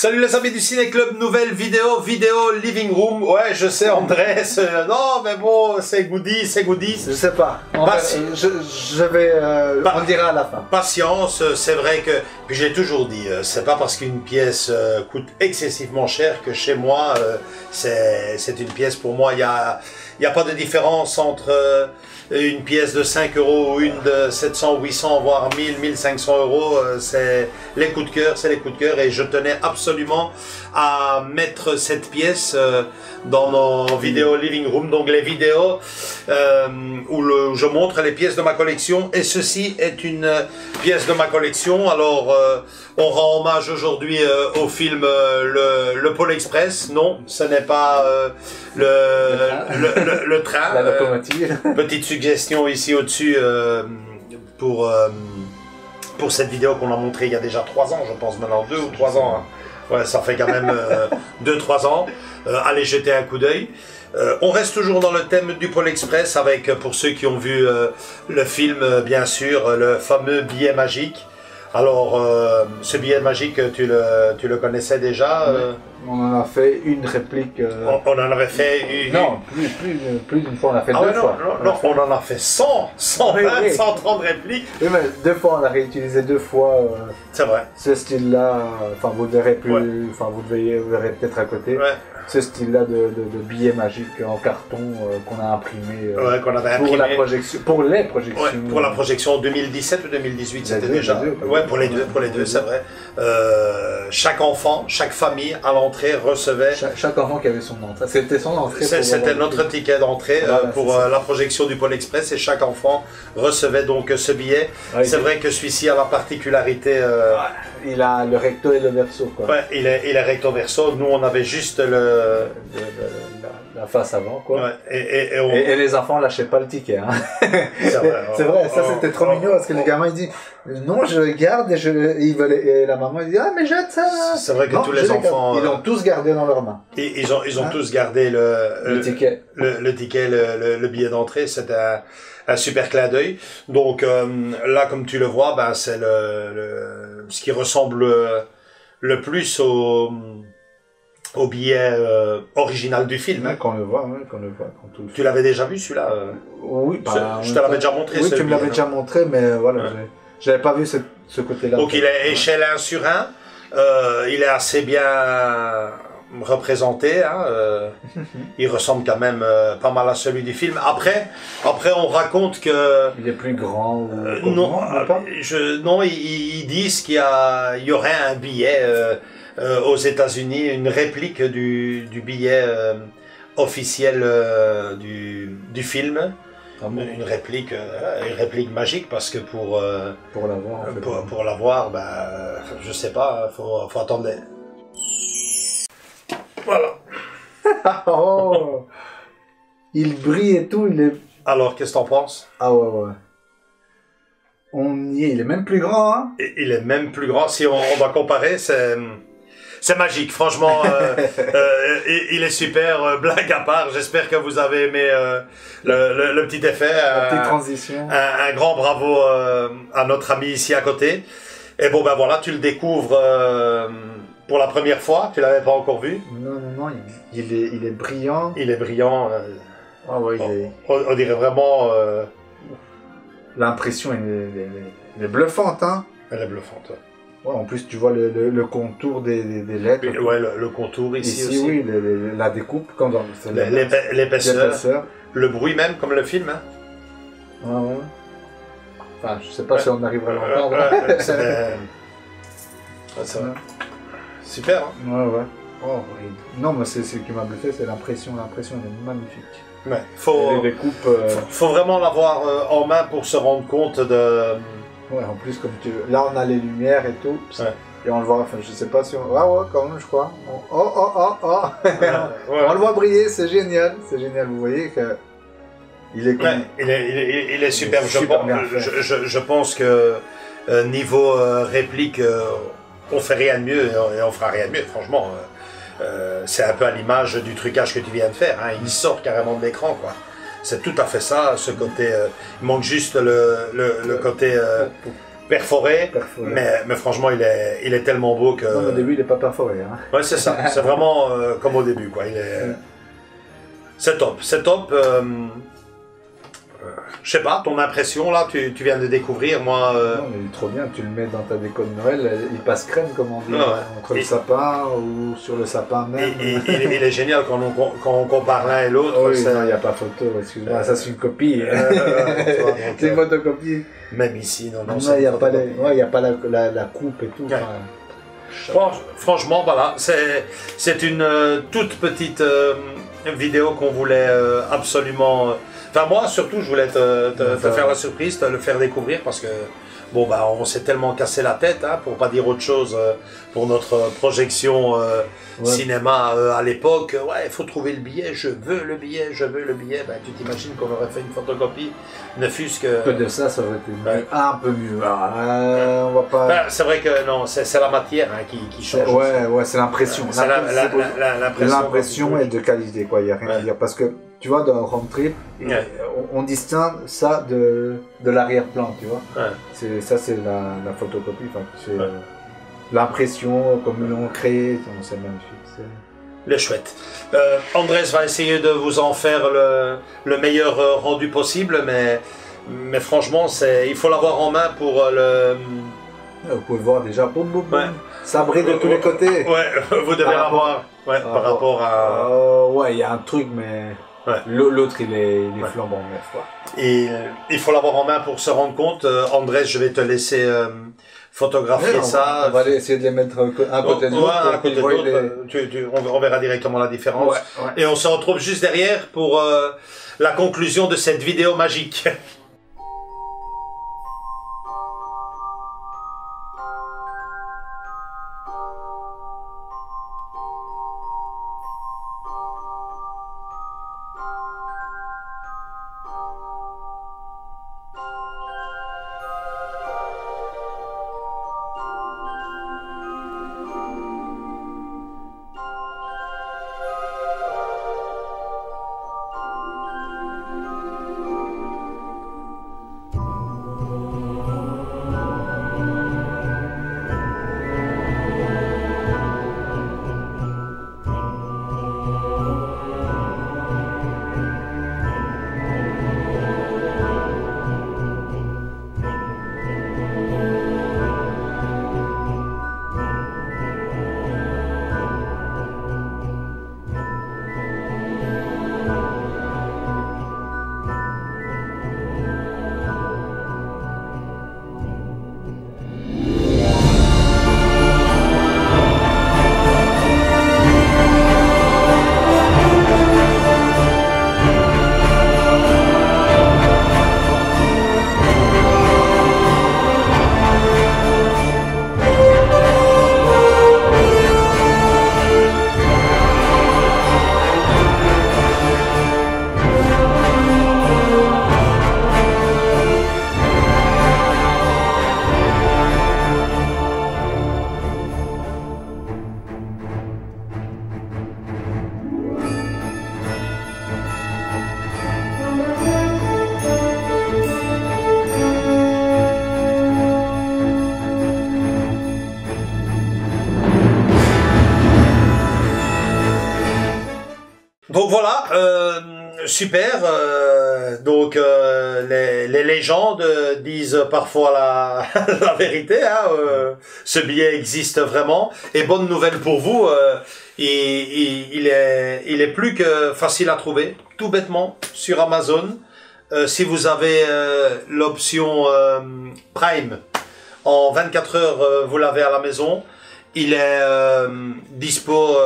Salut les amis du Ciné Club, nouvelle vidéo Living Room. Ouais, je sais Andrés, non mais bon, c'est goodies. Je sais pas, je vais, on dira à la fin. Patience, c'est vrai que, puis j'ai toujours dit, c'est pas parce qu'une pièce coûte excessivement cher que chez moi, c'est une pièce pour moi, il y a pas de différence entre une pièce de 5 € ou une de 700, 800, voire 1000, 1500 €, c'est les coups de cœur, et je tenais absolument à mettre cette pièce dans nos vidéos Living Room, donc les vidéos où je montre les pièces de ma collection, et ceci est une pièce de ma collection. Alors on rend hommage aujourd'hui au film le Pôle Express. Non, ce n'est pas le train. La locomotive. Petite suggestion ici au-dessus pour cette vidéo qu'on a montrée il y a déjà 3 ans, je pense maintenant, 2 ou 3 ans. Hein. Ouais, ça fait quand même 2-3 ans. Allez jeter un coup d'œil. On reste toujours dans le thème du Pôle Express avec, pour ceux qui ont vu le film, bien sûr, le fameux billet magique. Alors, ce billet magique, tu le connaissais déjà On en a fait une réplique. On en avait fait une... Non, plus d'une fois, on a fait deux fois. Non, on en a fait 100, 120, oui. 130 répliques. Oui, mais 2 fois, on a réutilisé 2 fois C'est vrai. ce style-là. Enfin, vous le verrez plus. Ouais. Enfin, vous verrez peut-être à côté. Ouais. Ce style-là de billets magiques en carton qu'on a imprimé, Qu'on avait pour imprimé. la projection, pour les projections. Ouais, pour la projection 2017 ou 2018, c'était déjà. Ouais, pour les deux, c'est vrai. Chaque enfant, chaque famille à l'entrée recevait. Chaque enfant qui avait son entrée. C'était son entrée. C'était notre ticket d'entrée pour la projection du Pôle Express, et chaque enfant recevait donc ce billet. Ouais, c'est vrai que celui-ci a la particularité. Il a le recto et le verso, quoi. Ouais, il est recto verso. Nous, on avait juste la face avant, quoi. Ouais, et les enfants lâchaient pas le ticket. Hein. C'est vrai, ça c'était trop mignon parce que le gamin il dit non, je garde et la maman il dit ah mais jette ça. C'est vrai que tous les enfants ils l'ont tous gardé dans leurs mains. Ils ont tous gardé le ticket, le billet d'entrée. C'était un super clin d'œil. Donc là, comme tu le vois, ben c'est ce qui ressemble le plus au billet original du film. Hein. Qu'on le voit. Tu l'avais déjà vu celui-là Oui, je te l'avais déjà montré. Oui, tu me l'avais déjà montré, mais voilà, j'avais pas vu ce côté-là. Donc il est échelle 1 sur 1. Il est assez bien représenté. Hein, il ressemble quand même pas mal à celui du film. Après on raconte que... Il est plus grand ou... non, ils disent qu'il y aurait un billet... aux États-Unis, une réplique du billet officiel du film. Ah bon. Une réplique magique, parce que pour l'avoir, pour l'avoir, ben, je sais pas, faut attendre. Voilà. Oh, il brille et tout, il est... Alors, qu'est-ce que t'en penses? Ah ouais. On y est, il est même plus grand, hein? Il est même plus grand. Si on va comparer, c'est magique, franchement, il est super, blague à part, j'espère que vous avez aimé le petit effet. La petite transition. Un grand bravo à notre ami ici à côté. Et bon ben voilà, tu le découvres pour la première fois, tu l'avais pas encore vu. Non, il est brillant. Il est brillant. Ah ouais, on dirait vraiment... L'impression elle est bluffante, hein. Elle est bluffante, ouais. Ouais, en plus, tu vois le contour des lettres. Ouais, le contour ici aussi. Oui, la découpe, comme dans l'épaisseur. Le bruit même, comme le film. Hein. Ouais. Enfin, je sais pas si on arrivera à l'entendre. C'est vrai. Super. Hein. Ouais. Oh, non, mais c'est ce qui m'a bluffé, c'est l'impression. L'impression, elle est magnifique. Ouais, faut vraiment l'avoir en main pour se rendre compte de... Ouais, en plus, là, on a les lumières et tout. Ouais. Et on le voit, enfin, je sais pas si on... Ah ouais, quand même, je crois. On le voit briller, c'est génial. C'est génial, vous voyez que... Il est cool. Il est superbe. Je pense que niveau réplique, on fait rien de mieux et on fera rien de mieux, franchement. C'est un peu à l'image du trucage que tu viens de faire. Hein. Il sort carrément de l'écran, quoi. C'est tout à fait ça, ce côté... il manque juste le côté perforé. Mais franchement, il est tellement beau que... Non, au début, il n'est pas perforé. Hein. Ouais, c'est ça. C'est vraiment comme au début, quoi. C'est top. C'est top. Je sais pas, ton impression là, tu viens de découvrir, moi... Non, mais il est trop bien, tu le mets dans ta déco de Noël, il passe crème, comme on dit, entre le sapin ou sur le sapin même. Il est génial quand on compare l'un et l'autre. Oui, il n'y a pas photo, excuse-moi, ça c'est une copie. C'est une photocopie. Même ici, non, il n'y a pas la coupe et tout. Ouais. Franchement, voilà, c'est une toute petite vidéo qu'on voulait absolument... Enfin, moi, surtout, je voulais te faire la surprise, te le faire découvrir parce que, bon, bah, on s'est tellement cassé la tête, hein, pour pas dire autre chose, pour notre projection cinéma à l'époque. Ouais, il faut trouver le billet, je veux le billet. Ben, tu t'imagines qu'on aurait fait une photocopie, ne fût-ce que... Peu de ça aurait été un peu mieux. On va pas... Ben, c'est vrai que non, c'est la matière qui change. Ouais, c'est l'impression. L'impression est de qualité, quoi, il n'y a rien à dire. Parce que, tu vois, dans Home Trip, on distingue ça de l'arrière-plan, tu vois. Ouais. Ça, c'est la photocopie, c'est l'impression, comme ils l'ont créé, c'est magnifique. Le chouette. Andrés va essayer de vous en faire le meilleur rendu possible, mais franchement, il faut l'avoir en main pour le... Vous pouvez voir déjà, boum, ça brille de tous les côtés. Ouais, vous devez l'avoir par rapport à... ouais, il y a un truc, mais... Ouais. L'autre il est flambant neuf, quoi. Et il faut l'avoir en main pour se rendre compte. Andrés, je vais te laisser photographier ça. On va essayer de les mettre un côté de l'autre. On verra directement la différence. Et on se retrouve juste derrière pour la conclusion de cette vidéo magique. Donc voilà, super. Donc les légendes disent parfois la vérité. Hein, ce billet existe vraiment. Et bonne nouvelle pour vous, il est plus que facile à trouver, tout bêtement, sur Amazon. Si vous avez l'option Prime, en 24 heures, vous l'avez à la maison. Il est dispo,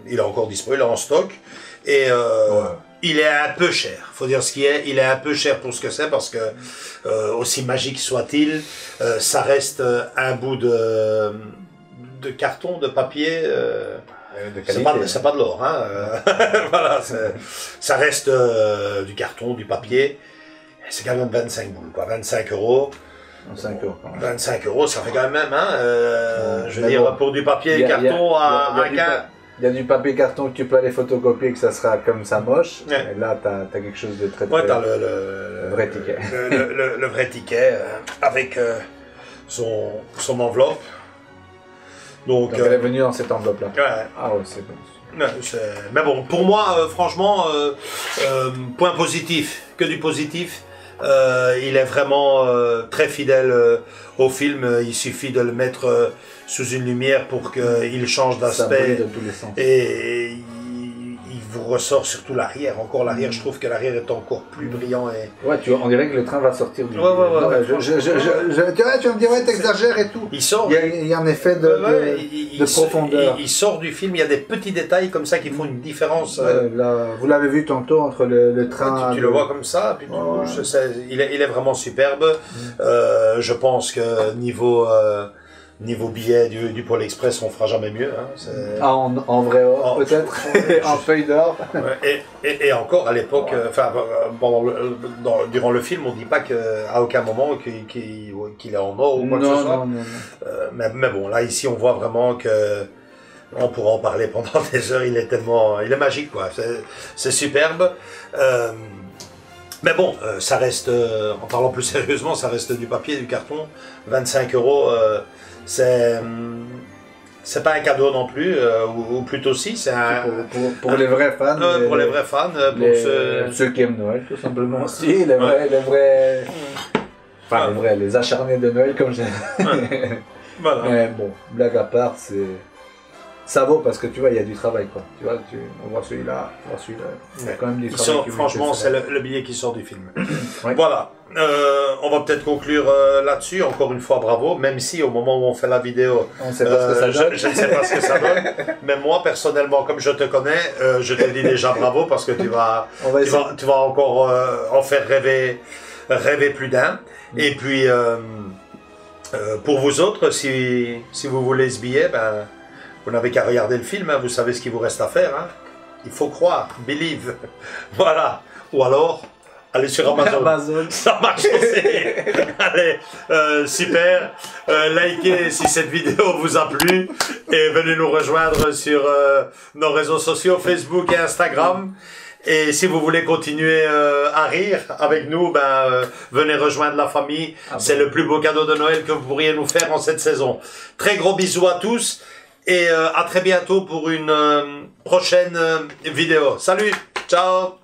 il est encore dispo, il est en stock. Et il est un peu cher, faut dire ce qui est, il est un peu cher pour ce que c'est, parce que aussi magique soit-il, ça reste un bout de carton, de papier, c'est pas de l'or, hein, voilà, ça reste du carton, du papier, c'est quand même 25 boules, quoi, 25 euros. 25 euros. 25 euros, ça fait quand même, hein, je veux dire, pour du papier et carton il y a du papier carton que tu peux aller photocopier et que ça sera comme ça moche. Et là, tu as quelque chose de très t'as le vrai ticket. Le vrai ticket avec son enveloppe. Donc elle est venue dans cette enveloppe-là. Ouais. Ah ouais, c'est bon. Mais bon, pour moi, franchement, point positif, que du positif. Il est vraiment très fidèle au film. Il suffit de le mettre sous une lumière pour qu'il change d'aspect. Et il vous ressort surtout l'arrière. Encore l'arrière, je trouve que l'arrière est encore plus brillant. Ouais, on dirait que le train va sortir du... Ouais. Tu vas me dire, ouais, t'exagères et tout. Il sort. Il y a un effet de profondeur. Il sort du film, il y a des petits détails comme ça qui font une différence. Là, vous l'avez vu tantôt entre le train... Tu le vois comme ça, puis il est vraiment superbe. Je pense que niveau billet du Pôle Express, on fera jamais mieux. Hein. En vrai or, peut-être, en feuille d'or. Et encore, à l'époque, durant le film, on ne dit pas qu'à aucun moment qu'il est en or ou quoi que ce soit. Non. Mais bon, là, ici, on voit vraiment que on pourra en parler pendant des heures. Il est magique, quoi. C'est superbe. Mais bon, ça reste, en parlant plus sérieusement, ça reste du papier, du carton. 25 €. C'est pas un cadeau non plus, ou plutôt si, c'est pour les vrais fans. Pour les vrais fans, ceux qui aiment Noël, tout simplement aussi, les acharnés de Noël, comme j'ai. Voilà. Mais bon, blague à part, ça vaut parce que tu vois, il y a du travail, quoi. Tu vois, on voit celui-là, il y a quand même du travail. Franchement, c'est le billet qui sort du film. Ouais. Voilà. On va peut-être conclure là-dessus. Encore une fois, bravo. Même si au moment où on fait la vidéo, je ne sais pas ce que ça donne. Mais moi, personnellement, comme je te connais, je te dis déjà bravo parce que tu vas encore en faire rêver plus d'un. Et puis, pour vous autres, si vous voulez ce billet, ben, vous n'avez qu'à regarder le film. Hein, vous savez ce qu'il vous reste à faire. Hein. Il faut croire, believe. Voilà. Ou alors, allez sur Amazon. Ça marche aussi. Allez, super. Likez si cette vidéo vous a plu. Et venez nous rejoindre sur nos réseaux sociaux, Facebook et Instagram. Et si vous voulez continuer à rire avec nous, venez rejoindre la famille. C'est le plus beau cadeau de Noël que vous pourriez nous faire en cette saison. Très gros bisous à tous. Et à très bientôt pour une prochaine vidéo. Salut, ciao.